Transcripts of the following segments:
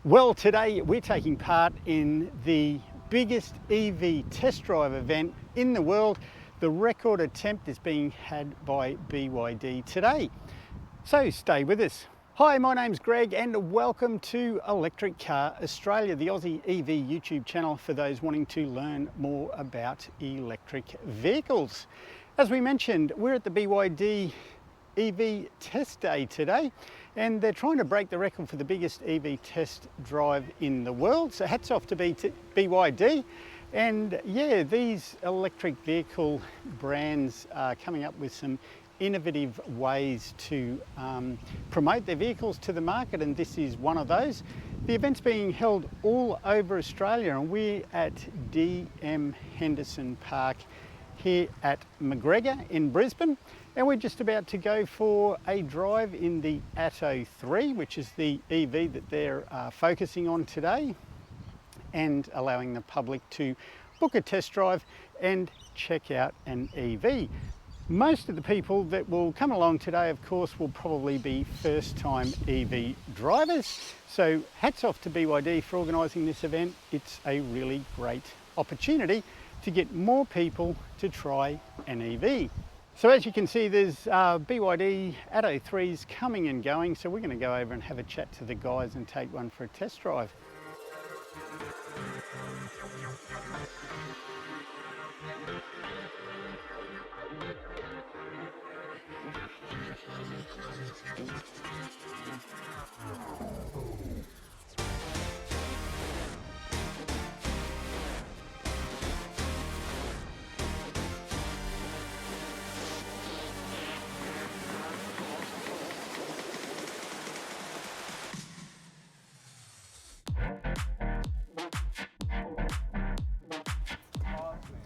Well, today we're taking part in the biggest EV test drive event in the world. The record attempt is being had by BYD today. So stay with us. Hi, my name's Greg and welcome to Electric Car Australia, the Aussie EV YouTube channel for those wanting to learn more about electric vehicles. As we mentioned, we're at the BYD EV test day today, and they're trying to break the record for the biggest EV test drive in the world. So hats off to BYD. And yeah, these electric vehicle brands are coming up with some innovative ways to promote their vehicles to the market, and this is one of those. The event's being held all over Australia, and we're at DM Henderson Park here at McGregor in Brisbane, and we're just about to go for a drive in the Atto 3, which is the EV that they're focusing on today, and allowing the public to book a test drive and check out an EV. Most of the people that will come along today, of course, will probably be first-time EV drivers. So hats off to BYD for organising this event. It's a really great opportunity to get more people to try an EV. So as you can see, there's BYD Atto 3s coming and going. So we're going to go over and have a chat to the guys and take one for a test drive.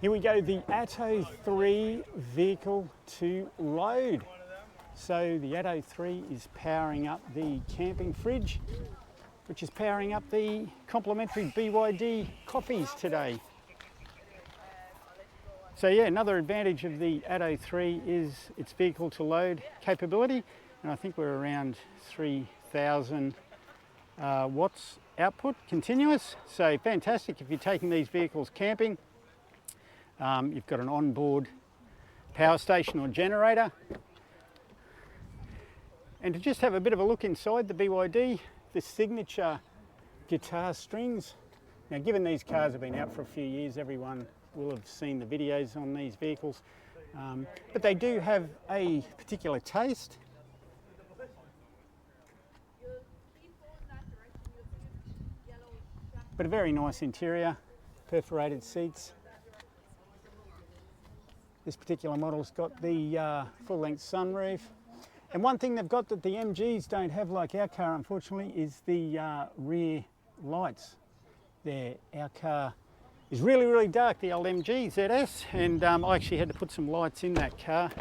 Here we go, the Atto 3 vehicle to load. So the Atto 3 is powering up the camping fridge, which is powering up the complimentary BYD coffees today. So yeah, another advantage of the Atto 3 is its vehicle to load capability, and I think we're around 3,000 watts output continuous. So fantastic if you're taking these vehicles camping. You've got an onboard power station or generator. And to just have a bit of a look inside the BYD, the signature guitar strings. Now, given these cars have been out for a few years, everyone will have seen the videos on these vehicles. But they do have a particular taste. But a very nice interior, perforated seats. This particular model's got the full-length sunroof. And one thing they've got that the MGs don't have, like our car unfortunately, is the rear lights there. Our car is really, really dark, the old MG ZS, and I actually had to put some lights in that car,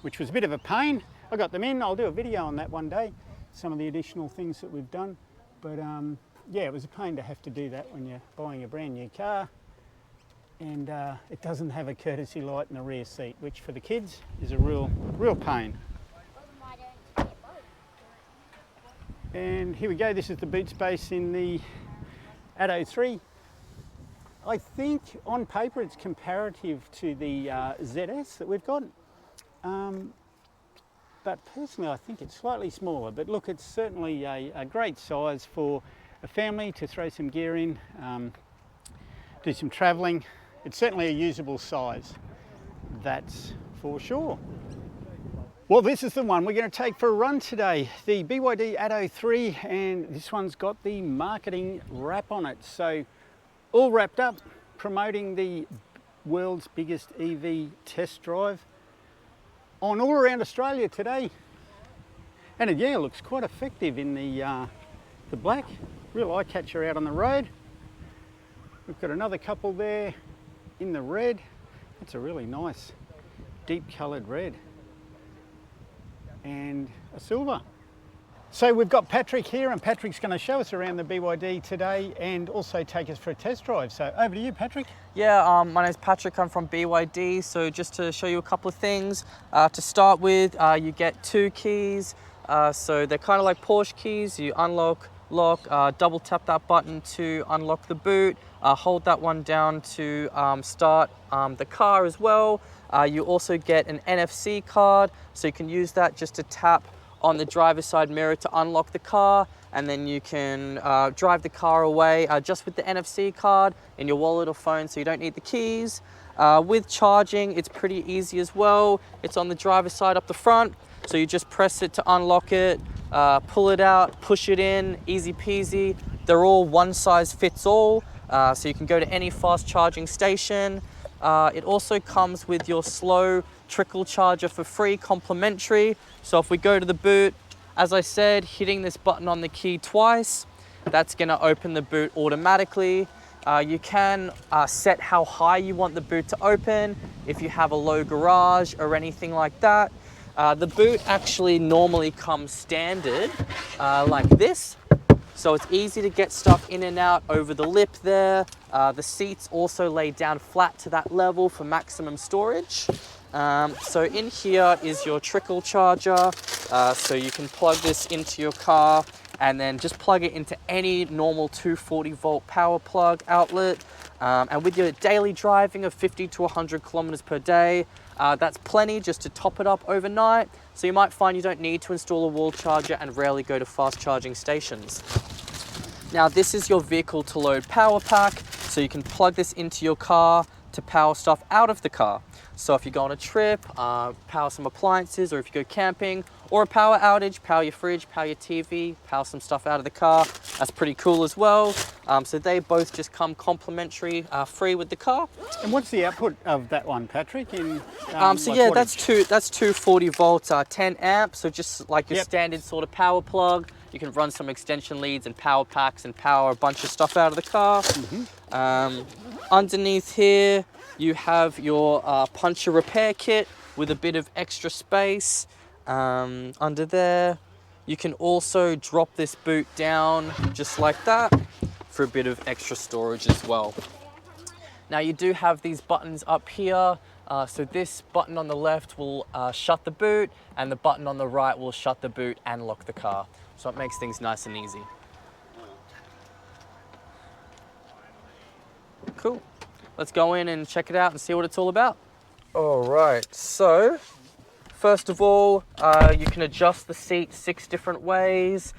which was a bit of a pain. I got them in, I'll do a video on that one day, some of the additional things that we've done. But yeah, it was a pain to have to do that when you're buying a brand new car. And it doesn't have a courtesy light in the rear seat, which for the kids is a real pain. And here we go, this is the boot space in the Atto 3. I think on paper it's comparative to the ZS that we've got. But personally I think it's slightly smaller, but look, it's certainly a great size for a family to throw some gear in, do some travelling. It's certainly a usable size, that's for sure. Well, this is the one we're going to take for a run today, the BYD Atto 3, and this one's got the marketing wrap on it. So all wrapped up, promoting the world's biggest EV test drive on all around Australia today. And it, yeah, looks quite effective in the black, real eye catcher out on the road. We've got another couple there in the red. That's a really nice deep coloured red, and a silver. So we've got Patrick here, and Patrick's going to show us around the BYD today and also take us for a test drive. So over to you, Patrick. Yeah, my name's Patrick, I'm from BYD. So just to show you a couple of things. To start with, you get 2 keys, So they're kind of like Porsche keys. You unlock, lock, double tap that button to unlock the boot, hold that one down to start the car as well. You also get an NFC card, so you can use that just to tap on the driver's side mirror to unlock the car, and then you can drive the car away just with the NFC card in your wallet or phone, so you don't need the keys. With charging, it's pretty easy as well. It's on the driver's side up the front, so you just press it to unlock it, pull it out, push it in, easy peasy. They're all one size fits all, so you can go to any fast charging station. It also comes with your slow trickle charger for free, complimentary. So if we go to the boot, as I said, hitting this button on the key twice, that's gonna open the boot automatically. You can set how high you want the boot to open if you have a low garage or anything like that. The boot actually normally comes standard like this. So it's easy to get stuff in and out over the lip there. The seats also lay down flat to that level for maximum storage. So in here is your trickle charger. So you can plug this into your car and then just plug it into any normal 240 volt power plug outlet. And with your daily driving of 50 to 100 kilometers per day, that's plenty just to top it up overnight. So you might find you don't need to install a wall charger and rarely go to fast charging stations. Now this is your vehicle to load power pack. So you can plug this into your car to power stuff out of the car. So if you go on a trip, power some appliances, or if you go camping, or a power outage, power your fridge, power your TV, power some stuff out of the car. That's pretty cool as well. So they both just come complimentary, free with the car. And what's the output of that one, Patrick? In So yeah, that's 240 volts, 10 amps. So just like your standard sort of power plug. You can run some extension leads and power packs and power a bunch of stuff out of the car. Underneath here, you have your puncture repair kit with a bit of extra space. Under there, you can also drop this boot down just like that for a bit of extra storage as well. Now you do have these buttons up here. So this button on the left will shut the boot, and the button on the right will shut the boot and lock the car. So it makes things nice and easy. Cool. Let's go in and check it out and see what it's all about. All right, so first of all, you can adjust the seat 6 different ways.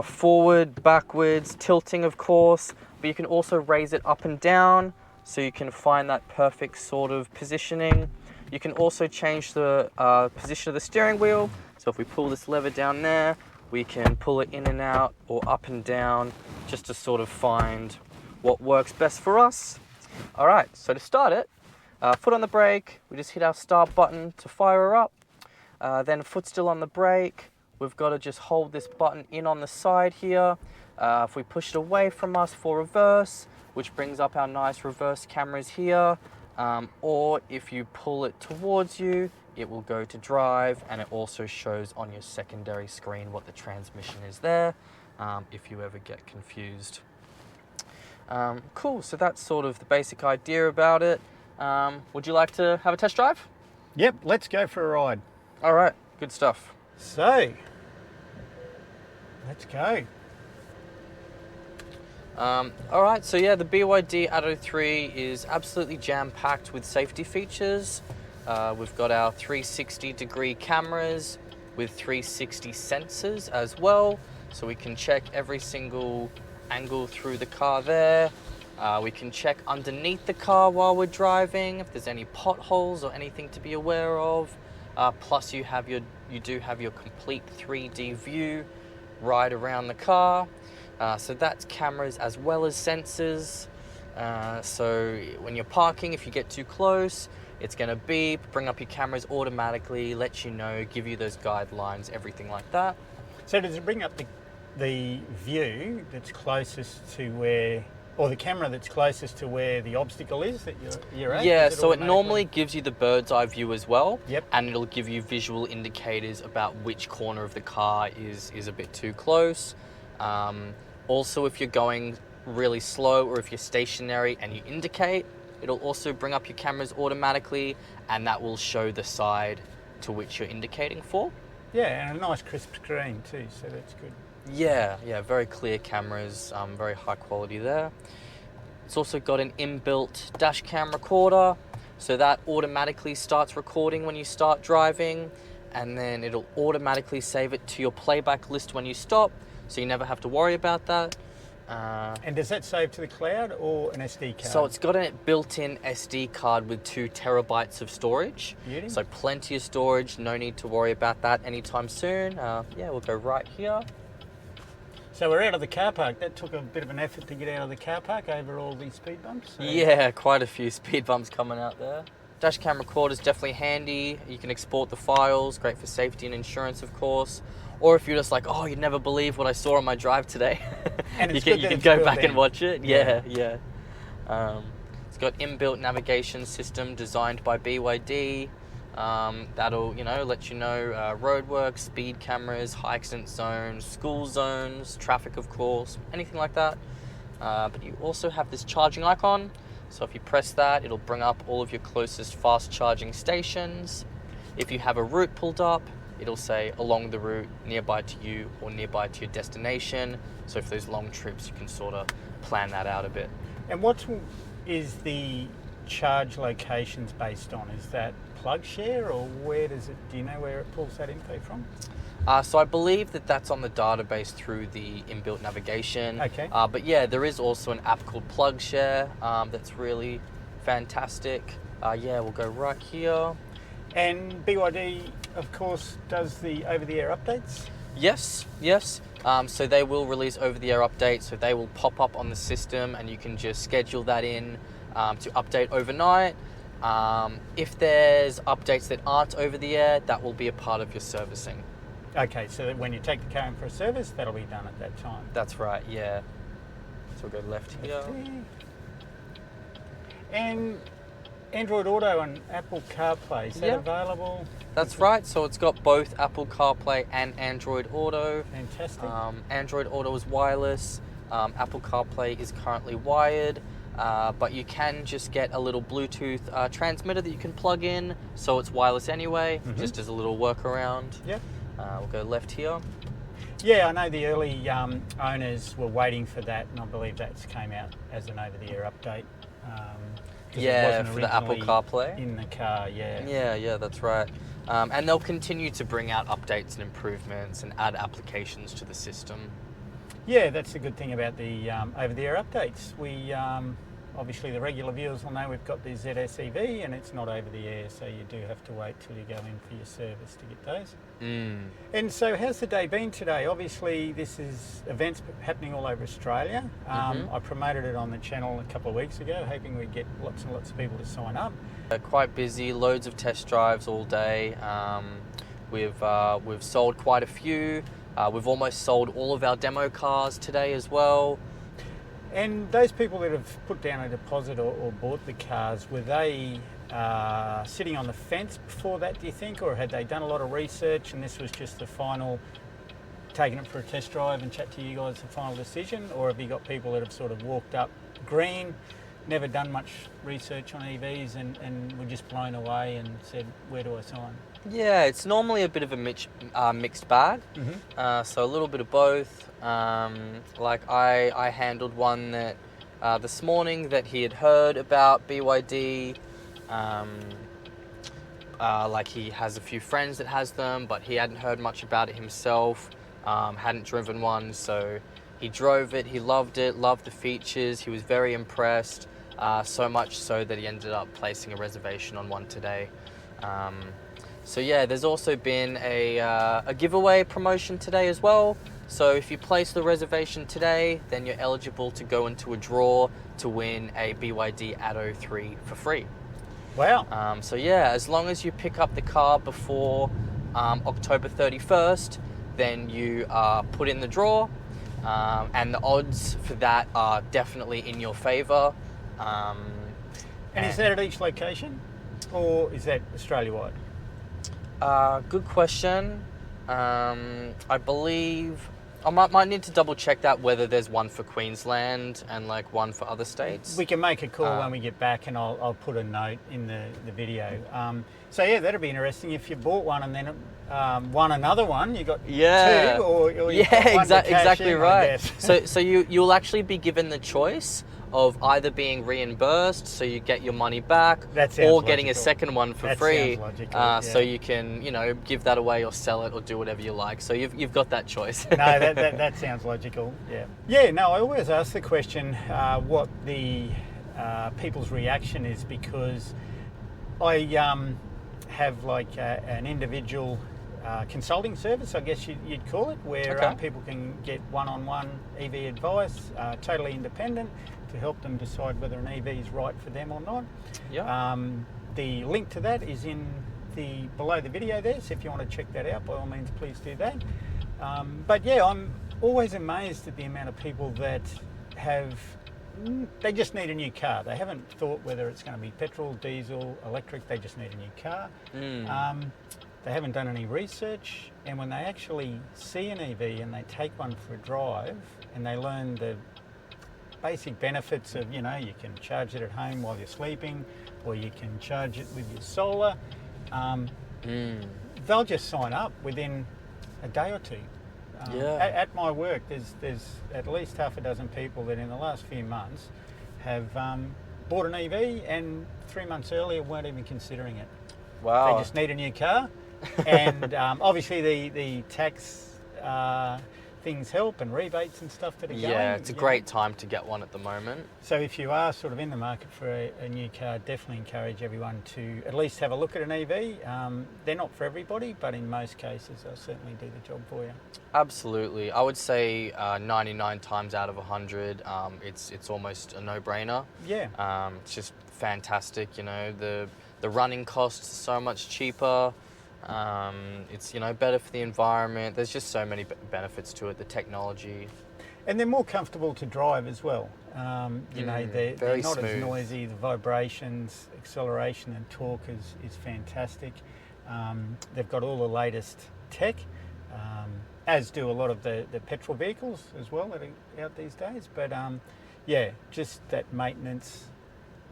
Forward, backwards, tilting of course, but you can also raise it up and down so you can find that perfect sort of positioning. You can also change the position of the steering wheel. So if we pull this lever down there, we can pull it in and out or up and down just to sort of find what works best for us. All right, so to start it, foot on the brake, we just hit our start button to fire her up. Then foot still on the brake, we've got to just hold this button in on the side here. If we push it away from us for reverse, which brings up our nice reverse cameras here, or if you pull it towards you, it will go to drive, and it also shows on your secondary screen what the transmission is there, if you ever get confused. Cool, so that's sort of the basic idea about it. Would you like to have a test drive? Yep, let's go for a ride. All right, good stuff. So, let's go. All right, so yeah, the BYD Atto 3 is absolutely jam-packed with safety features. We've got our 360-degree cameras with 360 sensors as well, so we can check every single angle through the car there. We can check underneath the car while we're driving if there's any potholes or anything to be aware of. Plus you do have your complete 3D view right around the car. So that's cameras as well as sensors. So when you're parking, if you get too close, it's going to beep, bring up your cameras automatically, let you know, give you those guidelines, everything like that. So does it bring up the view that's closest to where, or the camera that's closest to where the obstacle is that you're at? Yeah, so it normally gives you the bird's eye view as well. Yep. And it'll give you visual indicators about which corner of the car is a bit too close. Also, if you're going really slow or if you're stationary and you indicate, it'll also bring up your cameras automatically, and that will show the side to which you're indicating for. Yeah, and a nice crisp screen too, so that's good. Yeah, very clear cameras, very high quality there. It's also got an inbuilt dash cam recorder, so that automatically starts recording when you start driving, and then it'll automatically save it to your playback list when you stop, so you never have to worry about that. And does that save to the cloud or an SD card? So it's got a built-in SD card with 2 terabytes of storage. Beauty. So plenty of storage, no need to worry about that anytime soon. Yeah, we'll go right here. So we're out of the car park. That took a bit of an effort to get out of the car park over all these speed bumps. So. Yeah, quite a few speed bumps coming out there. Dash cam recorder is definitely handy. You can export the files, great for safety and insurance, of course. Or if you're just like, oh, you'd never believe what I saw on my drive today. And you can go back and watch it. Yeah. It's got inbuilt navigation system designed by BYD. That'll, let you know roadworks, speed cameras, high accident zones, school zones, traffic, of course, anything like that. But you also have this charging icon. So if you press that, it'll bring up all of your closest fast charging stations. If you have a route pulled up, it'll say along the route, nearby to you or nearby to your destination. So for those long trips, you can sort of plan that out a bit. And what is the charge locations based on? Is that plug share, or where does it, do you know where it pulls that info from? So I believe that's on the database through the inbuilt navigation. Okay. But yeah, there is also an app called PlugShare that's really fantastic. We'll go right here. And BYD, of course, does the over-the-air updates? Yes. So they will release over-the-air updates. So they will pop up on the system, and you can just schedule that in to update overnight. If there's updates that aren't over the air, that will be a part of your servicing. Okay, so that when you take the car in for a service, that'll be done at that time. That's right, yeah. So we'll go left here. And Android Auto and Apple CarPlay, is that available? That's right, so it's got both Apple CarPlay and Android Auto. Fantastic. Android Auto is wireless, Apple CarPlay is currently wired, but you can just get a little Bluetooth transmitter that you can plug in, so it's wireless anyway, just as a little workaround. Yeah. We'll go left here. Yeah, I know the early owners were waiting for that, and I believe that came out as an over-the-air update. Yeah, for the Apple CarPlay. In the car, yeah. Yeah, that's right. And they'll continue to bring out updates and improvements and add applications to the system. Yeah, that's the good thing about the over-the-air updates. We obviously, the regular viewers will know we've got the ZS EV, and it's not over the air, so you do have to wait till you go in for your service to get those. And so how's the day been today? Obviously, this is events happening all over Australia. I promoted it on the channel a couple of weeks ago, hoping we'd get lots and lots of people to sign up. Quite busy, loads of test drives all day. We've sold quite a few. We've almost sold all of our demo cars today as well. And those people that have put down a deposit or bought the cars, were they sitting on the fence before that, do you think? Or had they done a lot of research and this was just the final, taking it for a test drive and chat to you guys, the final decision? Or have you got people that have sort of walked up green, never done much research on EVs and were just blown away and said, where do I sign? Yeah, it's normally a bit of a mixed bag, so a little bit of both. Like I handled one that this morning that he had heard about BYD. Like he has a few friends that has them, but he hadn't heard much about it himself, hadn't driven one, so he drove it, he loved it, loved the features, he was very impressed, so much so that he ended up placing a reservation on one today. So yeah, there's also been a giveaway promotion today as well. So if you place the reservation today, then you're eligible to go into a draw to win a BYD Atto 3 for free. Wow. So yeah, as long as you pick up the car before October 31st, then you are put in the draw, and the odds for that are definitely in your favor. And is that at each location, or is that Australia-wide? Good question. I believe I might need to double check that, whether there's one for Queensland and like one for other states. We can make a call when we get back, and I'll put a note in the video. So yeah, that'd be interesting if you bought one and then won another one. You got two, or you got one to cash exactly in, right. So you'll actually be given the choice of either being reimbursed, so you get your money back, or getting a second one for free, so you can, you know, give that away or sell it or do whatever you like. So you've got that choice. No, that sounds logical. Yeah. No, I always ask the question what the people's reaction is, because I have like an individual consulting service, I guess you'd call it, where people can get one-on-one EV advice, totally independent, to help them decide whether an EV is right for them or not. The link to that is in below the video there, so if you want to check that out, by all means, please do that. But yeah, I'm always amazed at the amount of people that they just need a new car. They haven't thought whether it's going to be petrol, diesel, electric. They just need a new car. They haven't done any research, and when they actually see an EV and they take one for a drive and they learn the basic benefits of, you know, you can charge it at home while you're sleeping, or you can charge it with your solar, they'll just sign up within a day or two. At my work, there's at least half a dozen people that in the last few months have bought an EV, and 3 months earlier weren't even considering it. Wow. They just need a new car, and obviously the tax things help, and rebates and stuff that are going. Yeah, it's a great time to get one at the moment. So if you are sort of in the market for a new car, definitely encourage everyone to at least have a look at an EV. They're not for everybody, but in most cases they'll certainly do the job for you. Absolutely. I would say 99 times out of 100, it's almost a no-brainer. Yeah. It's just fantastic, you know, the running costs are so much cheaper. It's, you know, better for the environment. There's just so many benefits to it, the technology. And they're more comfortable to drive as well. You know, they're not smooth. as noisy. The vibrations, acceleration and torque is fantastic. They've got all the latest tech, as do a lot of the petrol vehicles as well that are out these days. But yeah, just that maintenance,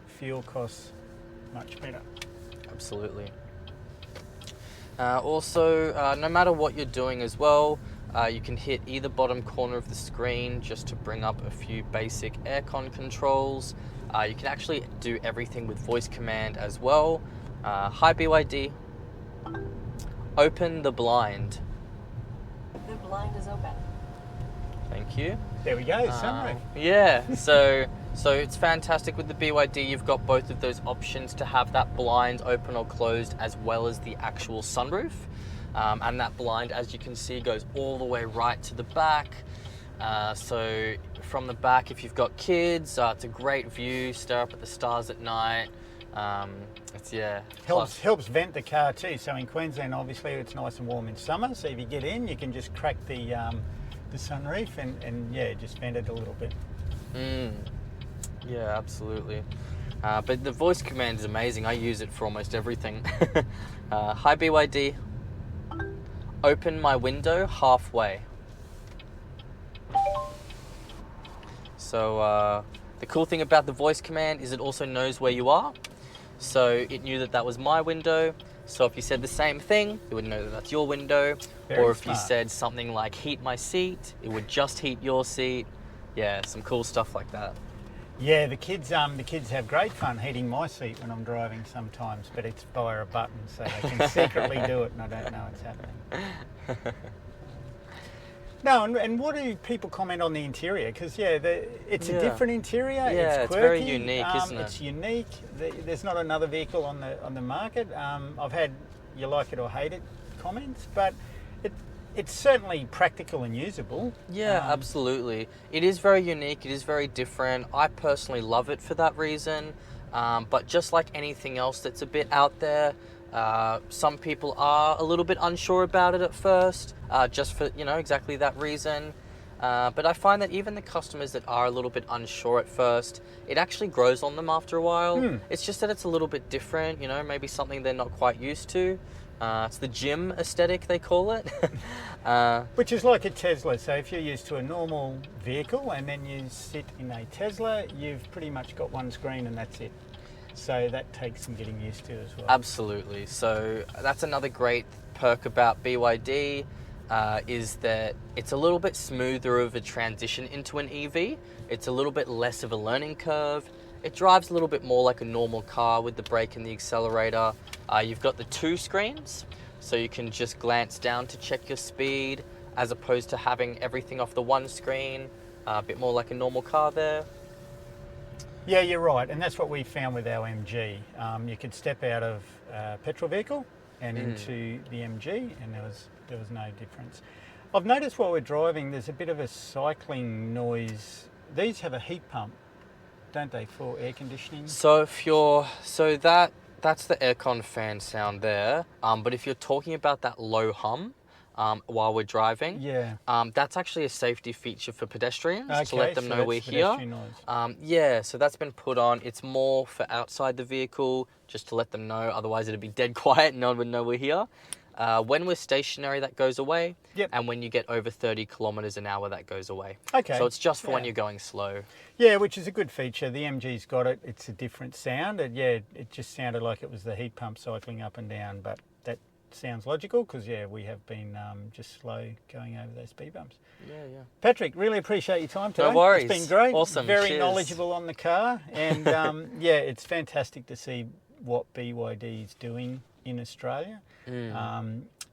fuel costs, much better. Absolutely. Also, no matter what you're doing as well, you can hit either bottom corner of the screen just to bring up a few basic aircon controls. You can actually do everything with voice command as well. Hi BYD, open the blind. The blind is open. Thank you. There we go, sunroof. Yeah, so it's fantastic with the BYD. You've got both of those options to have that blind open or closed, as well as the actual sunroof. And that blind, as you can see, goes all the way right to the back. So from the back, if you've got kids, it's a great view, stare up at the stars at night. Helps vent the car too. So in Queensland, obviously, it's nice and warm in summer. So if you get in, you can just crack the sunroof and yeah, just vent it a little bit. Yeah, absolutely. But the voice command is amazing. I use it for almost everything. Hi BYD, open my window halfway. So the cool thing about the voice command is it also knows where you are. So it knew that was my window. So if you said the same thing, it would know that that's your window. Or if you said something like heat my seat, it would just heat your seat. Yeah, some cool stuff like that. Yeah, the kids have great fun heating my seat when I'm driving sometimes, but it's via a button, so they can secretly do it and I don't know it's happening. No, and what do people comment on the interior? Because yeah, it's a different interior. Yeah, it's quirky, very unique, isn't it? It's unique. There's not another vehicle on the market. I've had you like it or hate it comments, but it's certainly practical and usable. Yeah, absolutely. It is very unique. It is very different. I personally love it for that reason. But just like anything else that's a bit out there, some people are a little bit unsure about it at first, just for, you know, exactly that reason. But I find that even the customers that are a little bit unsure at first, it actually grows on them after a while. It's just that it's a little bit different, you know, maybe something they're not quite used to. It's the gym aesthetic, they call it. Which is like a Tesla. So if you're used to a normal vehicle and then you sit in a Tesla, you've pretty much got one screen and that's it. So that takes some getting used to as well. Absolutely. So that's another great perk about BYD, is that it's a little bit smoother of a transition into an EV. It's a little bit less of a learning curve. It drives a little bit more like a normal car with the brake and the accelerator. You've got the 2 screens, so you can just glance down to check your speed, as opposed to having everything off the 1 screen. A bit more like a normal car there. Yeah, you're right, and that's what we found with our MG. You could step out of a petrol vehicle and into the MG, and there was no difference. I've noticed while we're driving, there's a bit of a cycling noise. These have a heat pump, don't they, for air conditioning? So that's the aircon fan sound there. But if you're talking about that low hum, while we're driving, that's actually a safety feature for pedestrians, to let them know we're here. Yeah, so that's been put on. It's more for outside the vehicle, just to let them know. Otherwise, it'd be dead quiet and no one would know we're here. When we're stationary, that goes away. And when you get over 30 kilometers an hour, that goes away. So it's just for when you're going slow. Yeah, which is a good feature. The MG's got it. It's a different sound. And yeah, it just sounded like it was the heat pump cycling up and down, but that sounds logical because we have been just slow going over those speed bumps. Patrick, really appreciate your time today. No worries. It's been great. Awesome. Very Cheers. knowledgeable on the car, and it's fantastic to see what BYD is doing in Australia.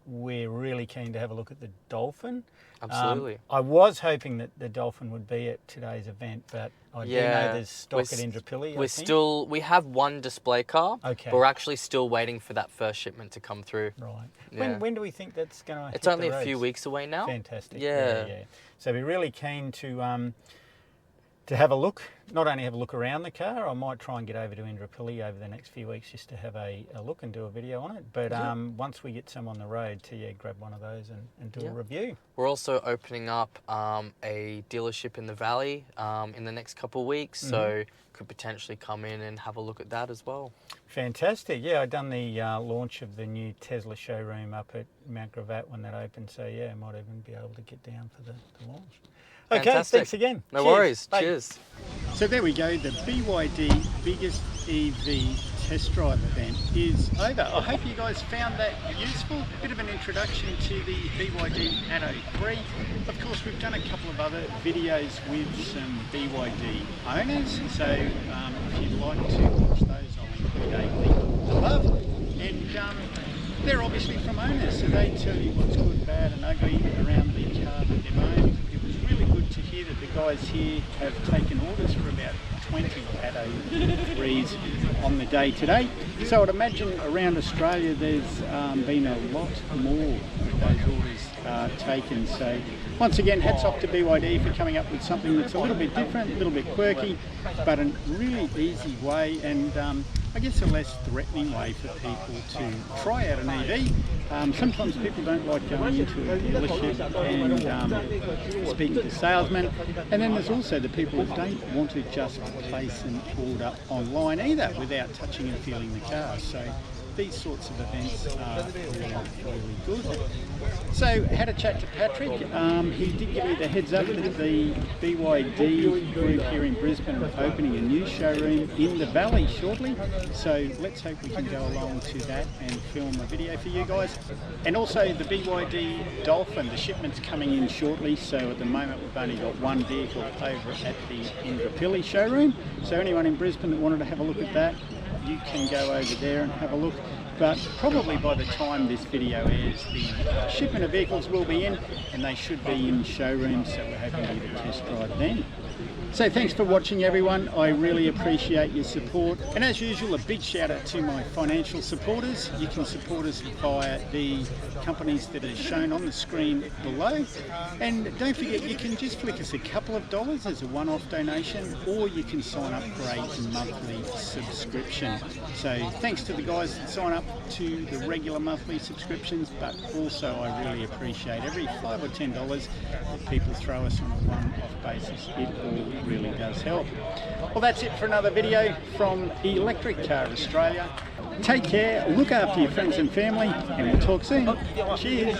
We're really keen to have a look at the Dolphin. Absolutely. I was hoping that the Dolphin would be at today's event, but I do know there's stock at Indooroopilly. We have 1 display car, but we're actually still waiting for that first shipment to come through. Right. When do we think that's going to hit It's only the a few roads? weeks away now. Fantastic. Yeah. So we're really keen to have a look, not only have a look around the car. I might try and get over to Indooroopilly over the next few weeks just to have a look and do a video on it. But once we get some on the road, to grab one of those and do a review. We're also opening up a dealership in the Valley in the next couple of weeks, so could potentially come in and have a look at that as well. Fantastic. Yeah, I've done the launch of the new Tesla showroom up at Mount Gravatt when that opened, so I might even be able to get down for the launch. Okay, Fantastic. thanks again. No Cheers. worries. Bye. Cheers. So there we go. The BYD biggest EV test drive event is over. I hope you guys found that useful. Bit of an introduction to the BYD Atto 3. Of course, we've done a couple of other videos with some BYD owners. So if you'd like to watch those, I'll include a link above. And they're obviously from owners, so they tell you what's good, bad and ugly around the car that they've owned. It was really good to hear that the guys here have taken orders for about 20 Atto 3s on the day today. So I'd imagine around Australia there's been a lot more of those orders taken. So once again, hats off to BYD for coming up with something that's a little bit different, a little bit quirky, but a really easy way and I guess a less threatening way for people to try out an EV. Sometimes people don't like going into a dealership and speaking to salesmen, and then there's also the people that don't want to just place an order online either without touching and feeling the car. So these sorts of events are really good. So had a chat to Patrick. He did give me the heads up that the BYD group here in Brisbane are opening a new showroom in the Valley shortly. So let's hope we can go along to that and film a video for you guys. And also the BYD Dolphin, the shipment's coming in shortly. So at the moment we've only got 1 vehicle over at the Indooroopilly showroom. So anyone in Brisbane that wanted to have a look at that, you can go over there and have a look. But probably by the time this video airs, the shipment of vehicles will be in and they should be in showrooms, so we're hoping to get a test drive then. So thanks for watching, everyone. I really appreciate your support. And as usual, a big shout out to my financial supporters. You can support us via the companies that are shown on the screen below. And don't forget, you can just flick us a couple of dollars as a one-off donation, or you can sign up for a monthly subscription. So thanks to the guys that sign up to the regular monthly subscriptions, but also I really appreciate every $5 or $10 that people throw us on a one-off basis. It all really does help. Well, that's it for another video from Electric Car Australia. Take care, look after your friends and family, and we'll talk soon. Cheers.